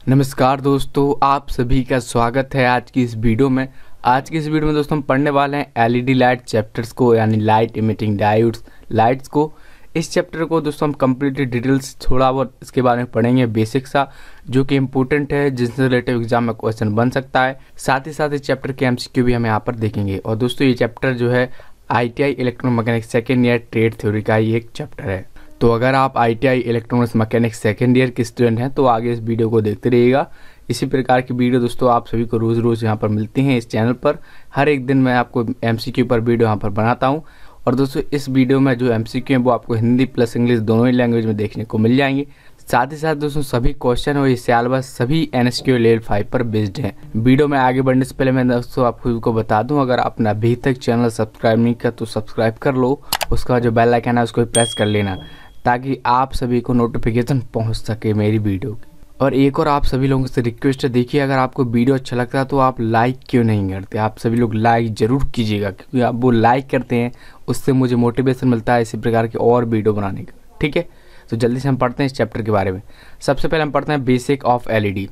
नमस्कार दोस्तों, आप सभी का स्वागत है आज की इस वीडियो में। आज की इस वीडियो में दोस्तों हम पढ़ने वाले हैं एलईडी लाइट चैप्टर्स को, यानी लाइट इमिटिंग डायोड्स लाइट्स को। इस चैप्टर को दोस्तों हम कंप्लीटली डिटेल्स थोड़ा बहुत इसके बारे में पढ़ेंगे, बेसिक सा, जो कि इम्पोर्टेंट है, जिससे रिलेटिव एग्जाम में क्वेश्चन बन सकता है। साथ ही साथ इस चैप्टर के एमसीक्यू भी हम यहाँ पर देखेंगे। और दोस्तों ये चैप्टर जो है ITI electromechanics second year trade theory का ही एक चैप्टर है। तो अगर आप ITI electronics mechanics second year के स्टूडेंट हैं तो आगे इस वीडियो को देखते रहिएगा। इसी प्रकार की वीडियो दोस्तों आप सभी को रोज़ रोज़ यहाँ पर मिलती हैं इस चैनल पर। हर एक दिन मैं आपको MCQ पर वीडियो यहाँ पर बनाता हूँ। और दोस्तों इस वीडियो में जो MCQ हैं वो आपको हिंदी प्लस इंग्लिश दोनों ही लैंग्वेज में देखने को मिल जाएंगे। साथ ही साथ दोस्तों सभी क्वेश्चन और ये सिलेबस सभी NSQ लेवल 5 पर बेस्ड हैं। वीडियो में आगे बढ़ने से पहले मैं दोस्तों आपको बता दूं, अगर आपने अभी तक चैनल सब्सक्राइब नहीं किया तो सब्सक्राइब कर लो। उसका जो बेल आइकन है उसको प्रेस कर लेना, ताकि आप सभी को नोटिफिकेशन पहुंच सके मेरी वीडियो की। और एक और आप सभी लोगों से रिक्वेस्ट है, देखिए अगर आपको वीडियो अच्छा लगता है तो आप लाइक क्यों नहीं करते। आप सभी लोग लाइक ज़रूर कीजिएगा, क्योंकि आप वो लाइक करते हैं उससे मुझे मोटिवेशन मिलता है इसी प्रकार की और वीडियो बनाने का। ठीक है, तो जल्दी से हम पढ़ते हैं इस चैप्टर के बारे में। सबसे पहले हम पढ़ते हैं basic of LED,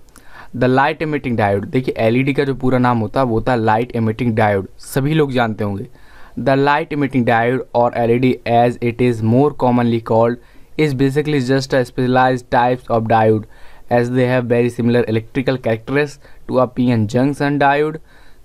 the light emitting diode. देखिए LED का जो पूरा नाम होता है वो होता है लाइट एमिटिंग डायोड, सभी लोग जानते होंगे। द लाइट एमिटिंग डायोड और LED as it is more commonly called is basically just a specialized types of diode, as they have very similar electrical characteristics to a PN junction diode.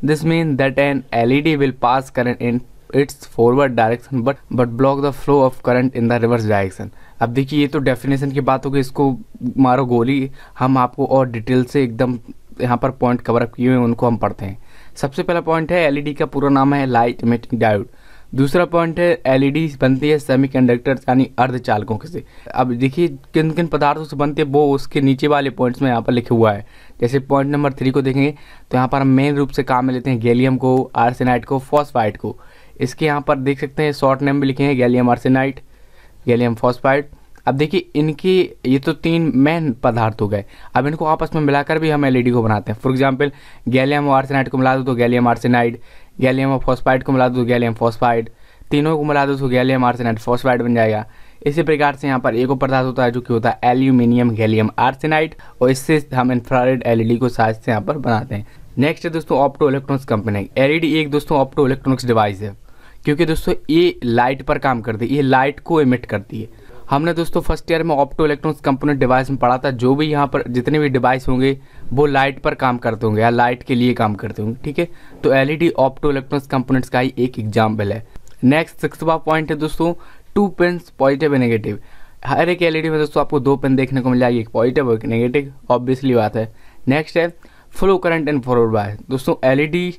This means that an LED will pass current in its forward direction but block the flow of current in the reverse direction. अब देखिए ये तो definition की बात होगी, इसको मारो गोली। हम आपको और डिटेल से एकदम यहाँ पर पॉइंट कवर अप किए हुए हैं, उनको हम पढ़ते हैं। सबसे पहला पॉइंट है LED का पूरा नाम है लाइट इमिटिंग डायोड। दूसरा पॉइंट है LED बनती है सेमीकंडक्टर्स यानी अर्धचालकों से। अब देखिए किन किन पदार्थों से बनती है वो उसके नीचे वाले पॉइंट्स में यहाँ पर लिखे हुआ है। जैसे पॉइंट नंबर 3 को देखेंगे तो यहाँ पर हम मेन रूप से काम में लेते हैं गैलियम को, आर्सेनाइड को, फॉस्फाइड को। इसके यहाँ पर देख सकते हैं शॉर्ट नेम भी लिखे हैं, गैलियम आर्सेनाइड, गैलियम फॉस्फाइड। अब देखिए इनकी ये तो 3 मेन पदार्थ हो गए। अब इनको आपस में मिलाकर भी हम LED को बनाते हैं। फॉर एग्जांपल गैलियम और आर्सेनाइड को मिला दो तो गैलियम आर्सेनाइड, गैलियम और फॉस्फाइड को मिला दो तो गैलियम फॉस्फाइड, तीनों को मिला दो तो गैलियम आर्सेनाइड फॉस्फाइड बन जाएगा। इसी प्रकार से यहाँ पर एक और पदार्थ होता है जो कि होता है एल्यूमिनियम गैलियम आर्सेनाइड, और इससे हम इंफ्रारेड LED को साइज से यहाँ पर बनाते हैं। नेक्स्ट है दोस्तों ऑप्टो इलेक्ट्रॉनिक्स कंपोनेंट। LED एक दोस्तों ऑप्टो इलेक्ट्रॉनिक्स डिवाइस है, क्योंकि दोस्तों ये लाइट पर काम करती है, ये लाइट को इमिट करती है। हमने दोस्तों फर्स्ट ईयर में ऑप्टो इलेक्ट्रॉनिक्स कंपोनेंट डिवाइस में पढ़ा था। जो भी यहाँ पर जितने भी डिवाइस होंगे वो लाइट पर काम करते होंगे या लाइट के लिए काम करते होंगे। ठीक है, तो LED ऑप्टो इलेक्ट्रॉनिक्स कंपोनेंट्स का ही एक एग्जाम्पल है। नेक्स्ट 6वां पॉइंट है दोस्तों 2 पिन्स पॉजिटिव एंड नेगेटिव। हर एक LED में दोस्तों आपको 2 पिन देखने को मिल जाएगी, एक पॉजिटिव और एक नेगेटिव, ऑब्वियसली बात है। नेक्स्ट है flow current and forward bias. दोस्तों LED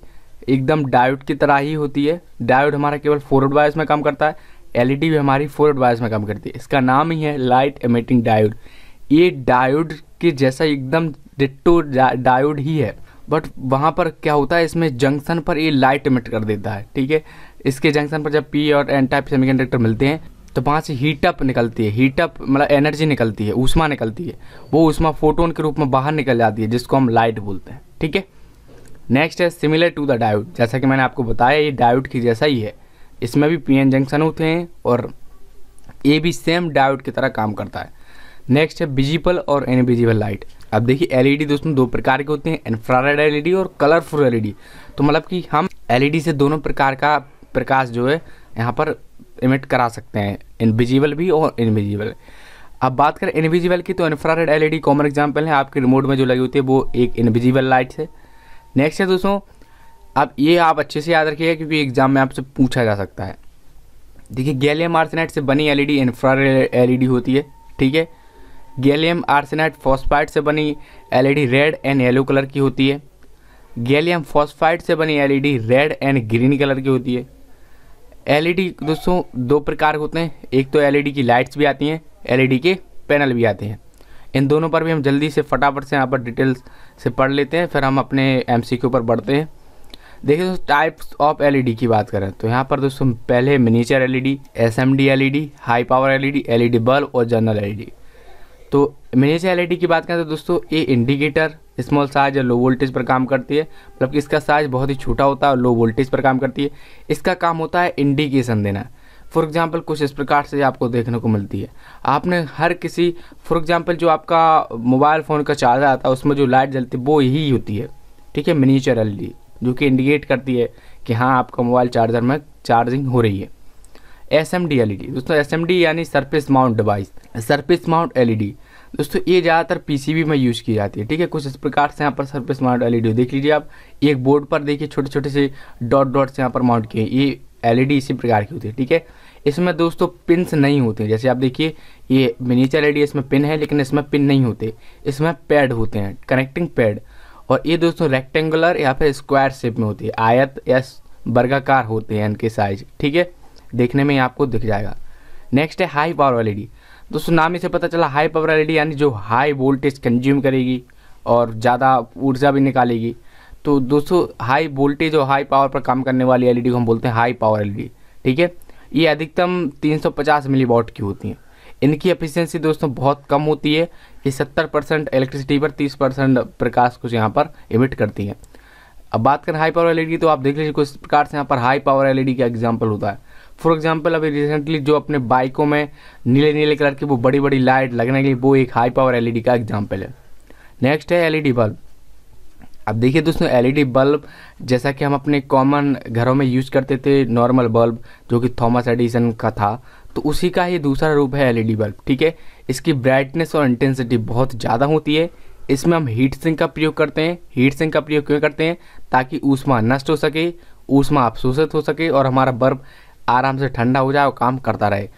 एकदम डायोड की तरह ही होती है। डायोड हमारा केवल फॉरवर्ड बायस में काम करता है, LED भी हमारी फॉरवर्ड बायस में काम करती है। इसका नाम ही है लाइट एमिटिंग डायोड। ये डायोड के जैसा एकदम डिट्टो डायोड ही है, बट वहाँ पर क्या होता है, इसमें जंक्शन पर ये लाइट एमिट कर देता है। ठीक है, इसके जंक्शन पर जब P और N टाइप सेमीकंडक्टर मिलते हैं तो वहाँ से हीट अप निकलती है। हीट अप मतलब एनर्जी निकलती है, ऊष्मा निकलती है। वो ऊष्मा फोटोन के रूप में बाहर निकल जाती है, जिसको हम लाइट बोलते हैं। ठीक है, नेक्स्ट है सिमिलर टू द डायोड। जैसा कि मैंने आपको बताया ये डायोड की जैसा ही है, इसमें भी PN जंक्शन होते हैं और ये भी सेम डायोड की तरह काम करता है। नेक्स्ट है विजिबल और इनविजिबल लाइट। अब देखिए LED दोस्तों 2 प्रकार के होते हैं, इंफ्रारेड LED और कलरफुल LED। तो मतलब कि हम LED से दोनों प्रकार का प्रकाश जो है यहाँ पर इमिट करा सकते हैं, इनविजिबल भी और इनविजिबल। अब बात करें इनविजिबल की तो इंफ्रारेड LED कॉमन एग्जाम्पल है, आपके रिमोट में जो लगी होती है वो एक इनविजिबल लाइट है। नेक्स्ट है दोस्तों, अब ये आप अच्छे से याद रखिएगा क्योंकि एग्जाम में आपसे पूछा जा सकता है। देखिए गैलियम आर्सेनाइड से बनी LED इंफ्रारेड LED होती है। ठीक है, गैलियम आर्सेनाइड फॉस्फाइड से बनी LED red and yellow colour की होती है। गैलियम फॉस्फाइड से बनी LED red and green colour की होती है। LED दोस्तों 2 प्रकार होते हैं, एक तो LED की लाइट्स भी आती हैं, LED के पैनल भी आते हैं। इन दोनों पर भी हम जल्दी से फटाफट से यहाँ पर डिटेल्स से पढ़ लेते हैं, फिर हम अपने MCQ पर बढ़ते हैं। देखिए दोस्तों टाइप्स ऑफ LED की बात करें तो यहाँ पर दोस्तों पहले miniature LED, SMD LED, high power LED bulb और जनरल LED। तो मिनीचर LED की बात करें तो दोस्तों ये इंडिकेटर स्मॉल साइज या लो वोल्टेज पर काम करती है, मतलब कि इसका साइज बहुत ही छोटा होता है और लो वोल्टेज पर काम करती है। इसका काम होता है इंडिकेशन देना। फॉर एग्जांपल कुछ इस प्रकार से आपको देखने को मिलती है। आपने हर किसी फॉर एग्जांपल जो आपका मोबाइल फ़ोन का चार्जर आता है उसमें जो लाइट जलती है वो यही होती है, ठीक है, मिनीचर एलईडी, जो कि इंडिकेट करती है कि हाँ आपका मोबाइल चार्जर में चार्जिंग हो रही है। एसएमडी एलईडी दोस्तों, एसएमडी यानी surface mount device, surface mount LED दोस्तों ये ज़्यादातर पीसीबी में यूज़ की जाती है, ठीक है। कुछ इस प्रकार से यहाँ पर सरफेस माउंट एलईडी देख लीजिए आप, एक बोर्ड पर देखिए छोटे छोटे से डॉट डॉट से यहाँ पर माउंट किए, ये एलईडी इसी प्रकार की होती है, ठीक है। इसमें दोस्तों पिन्स नहीं होते, जैसे आप देखिए ये मिनीचर एलईडी, इसमें पिन है लेकिन इसमें पिन नहीं होते, इसमें पैड होते हैं, कनेक्टिंग पैड। और ये दोस्तों रेक्टेंगुलर या फिर स्क्वायर शेप में होती है, आयत या वर्गाकार होते हैं इनके साइज, ठीक है, देखने में आपको दिख जाएगा। नेक्स्ट है हाई पावर एलईडी दोस्तों, नाम ही से पता चला हाई पावर एलईडी यानी जो हाई वोल्टेज कंज्यूम करेगी और ज़्यादा ऊर्जा भी निकालेगी। तो दोस्तों हाई वोल्टेज और हाई पावर पर काम करने वाली एलईडी को हम बोलते हैं हाई पावर एलईडी, ठीक है। ये अधिकतम 350 मिलीवॉट की होती हैं। इनकी एफिशिएंसी दोस्तों बहुत कम होती है, ये 70% इलेक्ट्रिसिटी पर 30% प्रकाश कुछ यहाँ पर इमिट करती हैं। अब बात करें हाई पावर एलईडी तो आप देख लीजिए कुछ प्रकार से यहाँ पर हाई पावर एलईडी का एग्जांपल होता है। फॉर एग्जांपल अभी रिसेंटली जो अपने बाइकों में नीले नीले कलर की वो बड़ी बड़ी लाइट लगने के लिए वो एक हाई पावर एलईडी का एग्जांपल है। नेक्स्ट है एलईडी बल्ब। अब देखिए दोस्तों एलईडी बल्ब जैसा कि हम अपने कॉमन घरों में यूज़ करते थे नॉर्मल बल्ब जो कि थॉमस एडिसन का था, तो उसी का ये दूसरा रूप है एलईडी बल्ब, ठीक है। इसकी ब्राइटनेस और इंटेंसिटी बहुत ज़्यादा होती है। इसमें हम हीट सिंक का प्रयोग करते हैं। हीट सिंक का प्रयोग क्यों करते हैं? ताकि ऊष्मा नष्ट हो सके, ऊष्मा अवशोषित हो सके और हमारा बल्ब आराम से ठंडा हो जाए और काम करता रहे।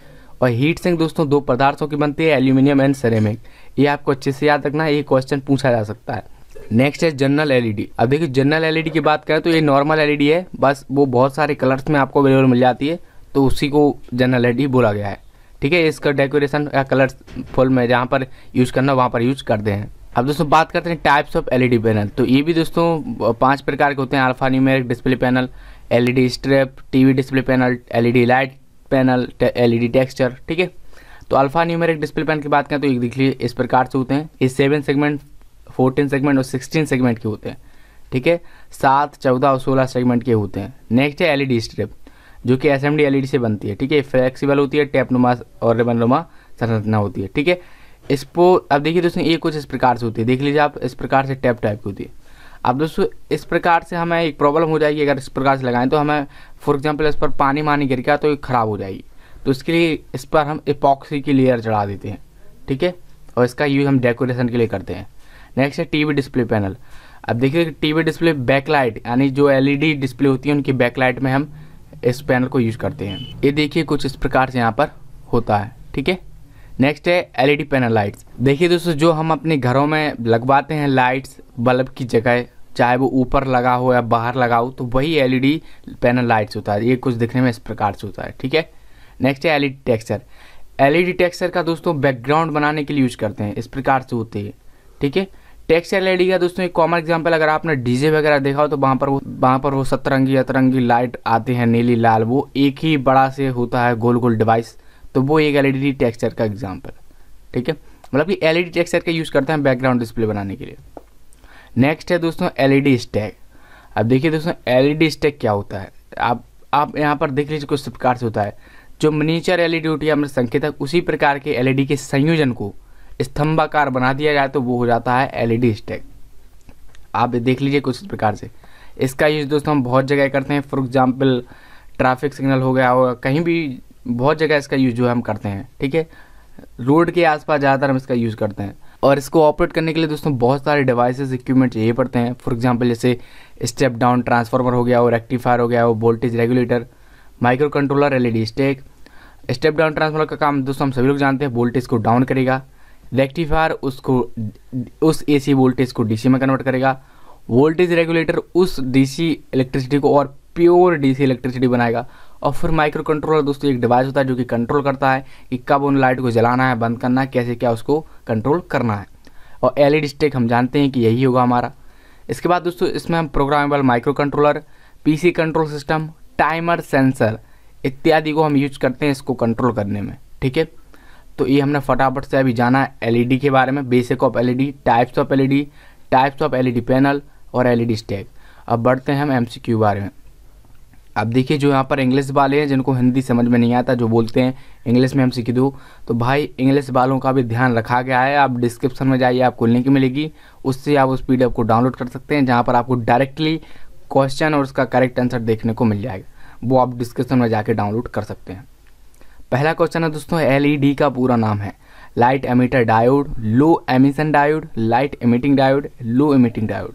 और हीट सिंक दोस्तों दो पदार्थों की बनती है, एल्यूमिनियम एंड सेरेमिक। ये आपको अच्छे से याद रखना है, ये क्वेश्चन पूछा जा सकता है। नेक्स्ट है जनरल एलईडी। अब देखिए जनरल एलईडी की बात करें तो ये नॉर्मल एलईडी है, बस वो बहुत सारे कलर्स में आपको अवेलेबल मिल जाती है, तो उसी को जनरल एलईडी बोला गया है, ठीक है। इसका डेकोरेशन या कलर्स फुल में जहाँ पर यूज़ करना वहाँ पर यूज़ करते हैं। अब दोस्तों बात करते हैं टाइप्स ऑफ एलईडी पैनल। तो ये भी दोस्तों 5 प्रकार के होते हैं, alpha numeric display panel, LED strip, TV display panel, LED light panel, LED texture, ठीक है। तो अल्फा न्यूमेरिक डिस्प्ले पैनल की बात करें तो ये देख लीजिए इस प्रकार से होते हैं। ये 7 सेगमेंट, 14 सेगमेंट और 16 सेगमेंट के होते हैं, ठीक है। 7, 14 और 16 सेगमेंट के होते हैं। नेक्स्ट है एलईडी स्ट्रिप जो कि एसएमडी एलईडी से बनती है, ठीक है। फ्लेक्सिबल होती है, टेप नुमा और रिबन नुमा संरचना होती है, ठीक है। इसको अब देखिए दोस्तों ये कुछ इस प्रकार से होती है, देख लीजिए आप, इस प्रकार से टैप टाइप की होती है। अब दोस्तों इस प्रकार से हमें एक प्रॉब्लम हो जाएगी, अगर इस प्रकार से लगाएं तो हमें फॉर एग्जांपल इस पर पानी मानी गिर गया तो ये ख़राब हो जाएगी, तो इसके लिए इस पर हम इपॉक्सी की लेयर चढ़ा देते हैं, ठीक है। और इसका यूज़ हम डेकोरेशन के लिए करते हैं। नेक्स्ट है टीवी डिस्प्ले पैनल। अब देखिए टीवी डिस्प्ले बैकलाइट यानी जो एलईडी डिस्प्ले होती है उनकी बैकलाइट में हम इस पैनल को यूज़ करते हैं। ये देखिए कुछ इस प्रकार से यहाँ पर होता है, ठीक है। नेक्स्ट है एलईडी पैनल लाइट्स। देखिए दोस्तों जो हम अपने घरों में लगवाते हैं लाइट्स बल्ब की जगह, चाहे वो ऊपर लगा हो या बाहर लगा हो, तो वही एलईडी पैनल लाइट्स होता है। ये कुछ दिखने में इस प्रकार से होता है, ठीक है। नेक्स्ट है एलईडी टेक्सचर। एलईडी टेक्सचर का दोस्तों बैकग्राउंड बनाने के लिए यूज़ करते हैं, इस प्रकार से होते हैं, ठीक है। टेक्सचर एलईडी का दोस्तों एक कॉमन एग्जांपल अगर आपने डीजे वगैरह देखा हो तो वहाँ पर वो सतरंगी अतरंगी लाइट आते हैं, नीली लाल, वो एक ही बड़ा से होता है गोल गोल डिवाइस, तो वो एक एलईडी टेक्सचर का एग्जांपल, ठीक है। मतलब कि एलईडी टेक्सचर का यूज़ करते हैं बैकग्राउंड डिस्प्ले बनाने के लिए। नेक्स्ट है दोस्तों एलईडी स्टैक। अब देखिए दोस्तों एलईडी स्टैक क्या होता है, आप यहाँ पर देख लीजिए कुछ प्रकार से होता है। जो मिनीचर एलईडी होती है हमारे संकेतक, उसी प्रकार के एलईडी के संयोजन को स्तंभाकार बना दिया जाए तो वो हो जाता है एलईडी स्टैक। आप देख लीजिए कुछ इस प्रकार से। इसका यूज़ दोस्तों हम बहुत जगह करते हैं, फॉर एग्जांपल ट्रैफिक सिग्नल हो गया और कहीं भी बहुत जगह इसका यूज़ जो है हम करते हैं, ठीक है। रोड के आसपास ज़्यादातर हम इसका यूज़ करते हैं। और इसको ऑपरेट करने के लिए दोस्तों बहुत सारे डिवाइसेस इक्विपमेंट चाहिए पड़ते हैं। फॉर एग्जांपल जैसे स्टेप डाउन ट्रांसफार्मर हो गया, वो रेक्टिफायर हो गया, वो voltage regulator, micro controller, LED stack. Step down transformer का काम दोस्तों हम सभी लोग जानते हैं, वोल्टेज को डाउन करेगा। रेक्टिफायर उस एसी वोल्टेज को डीसी में कन्वर्ट करेगा। वोल्टेज रेगुलेटर उस डीसी इलेक्ट्रिसिटी को और प्योर डीसी इलेक्ट्रिसिटी बनाएगा। और फिर माइक्रो कंट्रोलर दोस्तों एक डिवाइस होता है जो कि कंट्रोल करता है कि कब उन लाइट को जलाना है, बंद करना है, कैसे क्या उसको कंट्रोल करना है। और एलईडी स्टैक हम जानते हैं कि यही होगा हमारा। इसके बाद दोस्तों इसमें हम programmable micro controller, PC control system, timer, sensor इत्यादि को हम यूज करते हैं इसको कंट्रोल करने में, ठीक है। तो ये हमने फटाफट से अभी जाना है एलईडी के बारे में, basic of LED, types of LED panel और एलईडी स्टैक। अब बढ़ते हैं हम एमसीक्यू बारे में। अब देखिए जो यहाँ पर इंग्लिश वाले हैं जिनको हिंदी समझ में नहीं आता, जो बोलते हैं इंग्लिश में हम सीख दो, तो भाई इंग्लिश वालों का भी ध्यान रखा गया है। आप डिस्क्रिप्शन में जाइए, आपको लिंक मिलेगी, उससे आप उस PDF को डाउनलोड कर सकते हैं, जहाँ पर आपको डायरेक्टली क्वेश्चन और उसका करेक्ट आंसर देखने को मिल जाएगा। वो आप डिस्क्रिप्शन में जाके डाउनलोड कर सकते हैं। पहला क्वेश्चन है दोस्तों, LED का पूरा नाम है light emitter diode, low emission diode, light emitting diode, low emitting diode.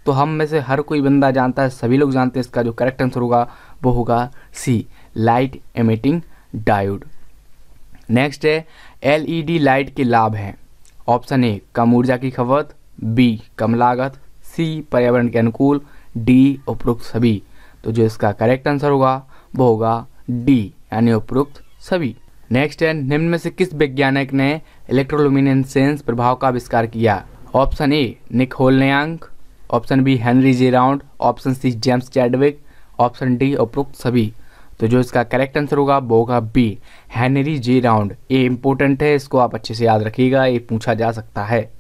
तो हम में से हर कोई बंदा जानता है, सभी लोग जानते हैं, इसका जो करेक्ट आंसर होगा वो होगा सी, लाइट एमिटिंग डायोड। नेक्स्ट है LED लाइट के लाभ हैं। ऑप्शन ए कम ऊर्जा की खपत, बी कम लागत, सी पर्यावरण के अनुकूल, डी उपरोक्त सभी। तो जो इसका करेक्ट आंसर होगा वो होगा डी, यानी उपरोक्त सभी। नेक्स्ट है निम्न में से किस वैज्ञानिक ने इलेक्ट्रोलुमिनेसेंस प्रभाव का आविष्कार किया। Option A Nick Holonyak, option B Henry J Round, option C James Chadwick, option D उपरोक्त सभी। तो जो इसका करेक्ट आंसर होगा वो होगा बी, हेनरी जे राउंड। ये इंपॉर्टेंट है, इसको आप अच्छे से याद रखिएगा, ये पूछा जा सकता है।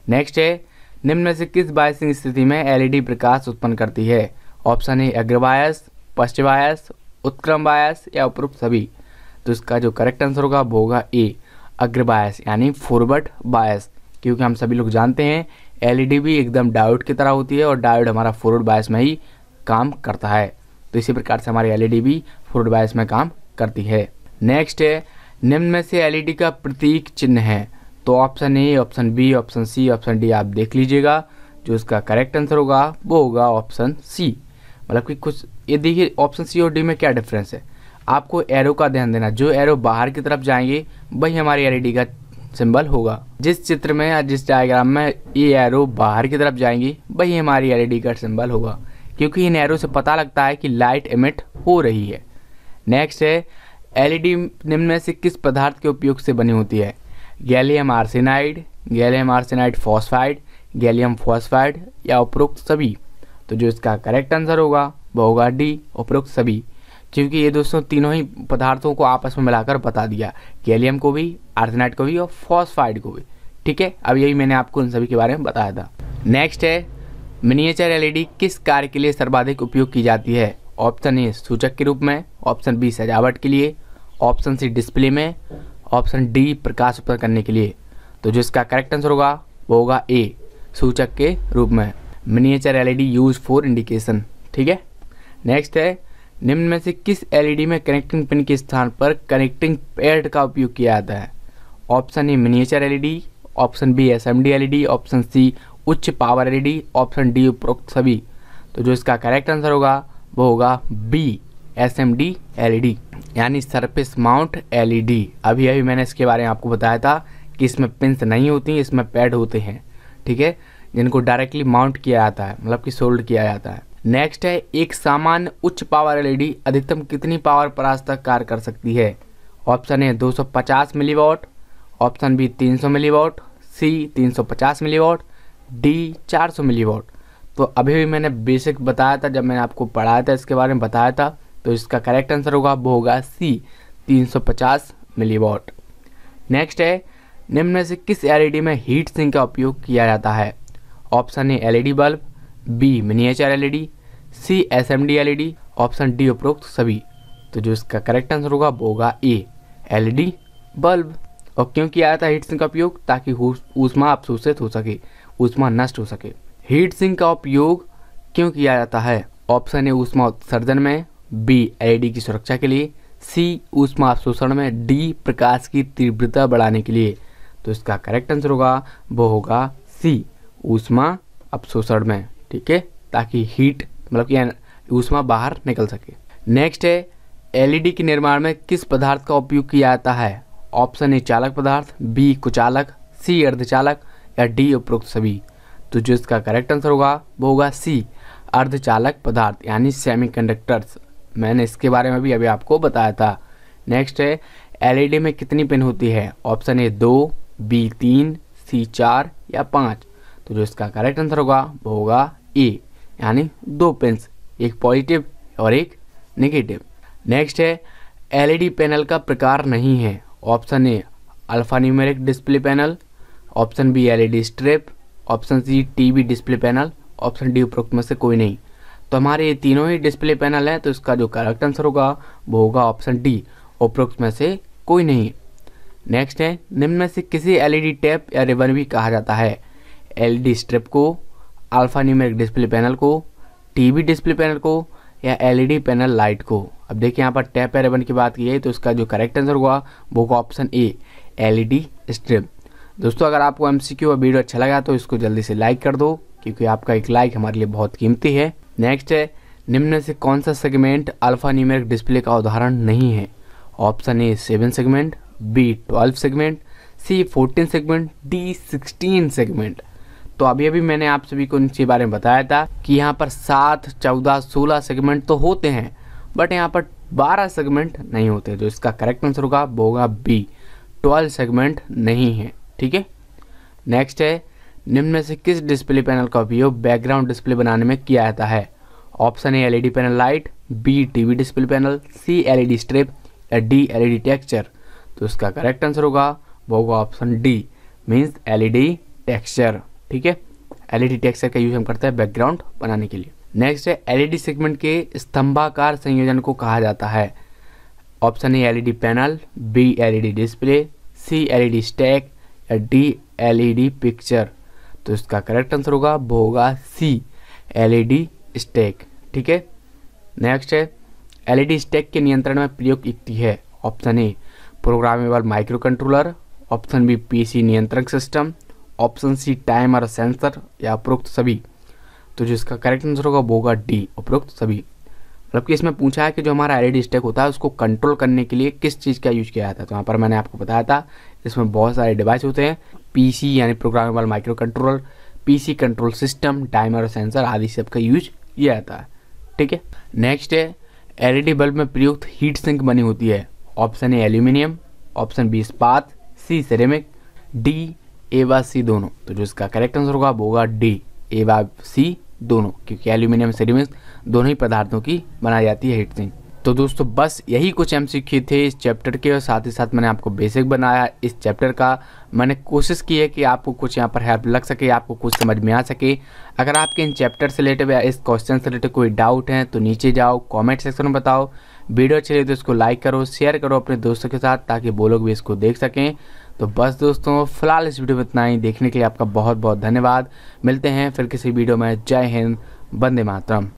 नेक्स्ट है निम्न में से किस बायसिंग स्थिति में LED प्रकाश उत्पन्न करती है। ऑप्शन ए अग्रबायस, पश्च बायस, उत्क्रम बायस या उपरोक्त सभी। तो इसका जो करेक्ट आंसर होगा वो होगा ए, अग्रबायस, यानी फॉरवर्ड बायस। क्योंकि हम सभी लोग जानते हैं LED भी एकदम डायोड की तरह होती है और डायोड हमारा फॉरवर्ड बायस में ही काम करता है। तो इसी प्रकार से हमारी LED भी फॉरवर्ड बायस में काम करती है। नेक्स्ट है निम्न में से LED का प्रतीक चिन्ह है। तो option A, option B, option C, option D आप देख लीजिएगा। जो इसका करेक्ट आंसर होगा वो होगा ऑप्शन सी। मतलब कि कुछ ये देखिए ऑप्शन सी और डी में क्या डिफरेंस है, आपको एरो का ध्यान देना। जो एरो बाहर की तरफ जाएंगे वही हमारी LED का सिंबल होगा। जिस चित्र में या जिस डायग्राम में ये एरो बाहर की तरफ जाएंगी वही हमारी LED का सिंबल होगा, क्योंकि इन एरो से पता लगता है कि लाइट एमिट हो रही है। नेक्स्ट है LED निम्न में से किस पदार्थ के उपयोग से बनी होती है। Gallium arsenide, gallium arsenide phosphide, gallium phosphide या उपरोक्त सभी। तो जो इसका करेक्ट आंसर होगा वो होगा डी, उपरोक्त सभी। क्योंकि ये दोस्तों तीनों ही पदार्थों को आपस में मिलाकर बता दिया, गैलियम को भी, आर्सेनाइड को भी और फॉस्फाइड को भी। ठीक है, अब यही मैंने आपको इन सभी के बारे में बताया था। नेक्स्ट है मिनिएचर LED किस कार्य के लिए सर्वाधिक उपयोग की जाती है। ऑप्शन ए सूचक के रूप में, ऑप्शन बी सजावट के लिए, ऑप्शन सी डिस्प्ले में, ऑप्शन डी प्रकाश उत्पन्न करने के लिए। तो जो इसका करेक्ट आंसर होगा वो होगा ए, सूचक के रूप में। Miniature LED use for indication. ठीक है। नेक्स्ट है निम्न में से किस LED में कनेक्टिंग पिन के स्थान पर कनेक्टिंग पैड का उपयोग किया जाता है। Option A miniature LED, option B SMD LED, option C उच्च पावर LED, ऑप्शन डी उपरोक्त सभी। तो जो इसका करेक्ट आंसर होगा वो होगा बी, SMD LED, यानी सरफेस माउंट LED। अभी मैंने इसके बारे में आपको बताया था कि इसमें पिंस नहीं होती, इसमें पैड होते हैं। ठीक है, जिनको डायरेक्टली माउंट किया जाता है, मतलब कि सोल्ड किया जाता है। नेक्स्ट है एक सामान्य उच्च पावर LED अधिकतम कितनी पावर प्राप्त तक कार्य कर सकती है। Option A 250 milliwatt, option B 300 milliwatt, C 350 milliwatt, D 400 milliwatt. तो अभी भी मैंने बेसिक बताया था, जब मैंने आपको पढ़ाया था इसके बारे में बताया था। तो इसका करेक्ट आंसर होगा वो होगा सी, 350 मिलीवॉट। नेक्स्ट है निम्न में से किस LED में हीट सिंक का उपयोग किया जाता है। Option A LED bulb, B miniature LED, C SMD LED, option D उपरोक्त सभी। तो जो इसका करेक्ट आंसर होगा वो होगा ए, LED बल्ब। और क्यों किया जाता है हीट सिंक का उपयोग, ताकि ऊष्मा अवशोषित हो सके, ऊष्मा नष्ट हो सके। हीट सिंक का उपयोग क्यों किया जाता है। ऑप्शन ए ऊष्मा उत्सर्जन में, बी LED की सुरक्षा के लिए, सी ऊष्मा अवशोषण में, डी प्रकाश की तीव्रता बढ़ाने के लिए। तो इसका करेक्ट आंसर होगा वो होगा सी, ऊष्मा अवशोषण में। ठीक है, ताकि हीट मतलब कि ऊष्मा बाहर निकल सके। नेक्स्ट है LED के निर्माण में किस पदार्थ का उपयोग किया जाता है। ऑप्शन ए चालक पदार्थ, बी कुचालक, सी अर्धचालक या डी उपरोक्त सभी। तो जो इसका करेक्ट आंसर होगा वो होगा सी, अर्धचालक पदार्थ, यानी सेमीकंडक्टर्स। मैंने इसके बारे में भी अभी आपको बताया था। नेक्स्ट है LED में कितनी पिन होती है। ऑप्शन ए 2, बी 3, सी 4 या 5। तो जो इसका करेक्ट आंसर होगा वो होगा ए, यानी 2 पिन्स, एक पॉजिटिव और एक नेगेटिव। नेक्स्ट है LED पैनल का प्रकार नहीं है। Option A alpha numeric display panel, option B LED strip, option C TV display panel, option D उपरोक्त में से कोई नहीं। तो हमारे ये तीनों ही डिस्प्ले पैनल हैं, तो इसका जो करेक्ट आंसर होगा वो होगा ऑप्शन डी, उपरोक्त में से कोई नहीं। नेक्स्ट है, निम्न में से किसी एलईडी टैप या रिबन भी कहा जाता है? एलईडी स्ट्रिप को, अल्फा न्यूमेरिक डिस्प्ले पैनल को, टीवी डिस्प्ले पैनल को, या एलईडी पैनल लाइट को। अब देखिए यहाँ पर टैप या रिबन की बात की है, तो इसका जो करेक्ट आंसर होगा वो होगा ऑप्शन ए, एलईडी स्ट्रिप। दोस्तों अगर आपको एमसीक्यू और वीडियो अच्छा लगा तो इसको जल्दी से लाइक कर दो, क्योंकि आपका एक लाइक हमारे लिए बहुत कीमती है। नेक्स्ट है, निम्न में से कौन सा सेगमेंट अल्फा न्यूमेरिक डिस्प्ले का उदाहरण नहीं है? Option A 7 segment, B 12 segment, C 14 segment, D 16 segment. तो अभी अभी मैंने आप सभी को इनके बारे में बताया था कि यहाँ पर 7, 14, 16 सेगमेंट तो होते हैं, बट यहाँ पर 12 सेगमेंट नहीं होते। तो इसका करेक्ट आंसर होगा वो होगा बी, 12 सेगमेंट नहीं है। ठीक है। नेक्स्ट है, निम्न में से किस डिस्प्ले पैनल का उपयोग बैकग्राउंड डिस्प्ले बनाने में किया जाता है? Option A LED panel light, B TV display panel, C LED strip, या डी एलईडी टेक्सचर। तो इसका करेक्ट आंसर होगा वो होगा option D, means LED texture. ठीक है, एलईडी टेक्सचर का यूज हम करते हैं बैकग्राउंड बनाने के लिए। नेक्स्ट है, एलईडी सेगमेंट के स्तंभाकार संयोजन को कहा जाता है? Option A LED panel, B LED display, C LED stack, या डी एलईडी पिक्चर। तो इसका करेक्ट आंसर होगा वो होगा सी, एलईडी स्टैक। ठीक है। नेक्स्ट है, एलईडी स्टैक के नियंत्रण में प्रयुक्त युक्ति है? Option A programmable micro controller, option B PC नियंत्रण system, option C timer sensor, या उपरोक्त सभी। तो जिसका करेक्ट आंसर होगा वो होगा डी, उपरोक्त सभी। मतलब कि इसमें पूछा है कि जो हमारा एलईडी स्टैक होता है उसको कंट्रोल करने के लिए किस चीज़ का यूज किया जाता है। तो यहाँ पर मैंने आपको बताया था इसमें बहुत सारे डिवाइस होते हैं, पीसी यानी programmable micro controller, PC control system, timer और सेंसर आदि सब का यूज किया जाता है। ठीक है। नेक्स्ट है, एलईडी बल्ब में प्रयुक्त हीट सिंक बनी होती है? Option A aluminium, option B इस्पात, सी सिरेमिक, डी ए व सी दोनों। तो जो इसका करेक्ट आंसर होगा वो होगा डी, ए व सी दोनों, क्योंकि एल्यूमिनियम सिरेमिक दोनों ही पदार्थों की बनाई जाती है हीट सिंक। तो दोस्तों बस यही कुछ एमसीक्यू थे इस चैप्टर के, और साथ ही साथ मैंने आपको बेसिक बनाया इस चैप्टर का। मैंने कोशिश की है कि आपको कुछ यहाँ पर हेल्प लग सके, आपको कुछ समझ में आ सके। अगर आपके इन चैप्टर से रिलेटेड या इस क्वेश्चन से रिलेटेड कोई डाउट है तो नीचे जाओ कमेंट सेक्शन में बताओ। वीडियो अच्छी लगी तो इसको लाइक करो, शेयर करो अपने दोस्तों के साथ, ताकि वो लोग भी इसको देख सकें। तो बस दोस्तों फिलहाल इस वीडियो में इतना ही। देखने के लिए आपका बहुत बहुत धन्यवाद। मिलते हैं फिर किसी वीडियो में। जय हिंद, वंदे मातरम।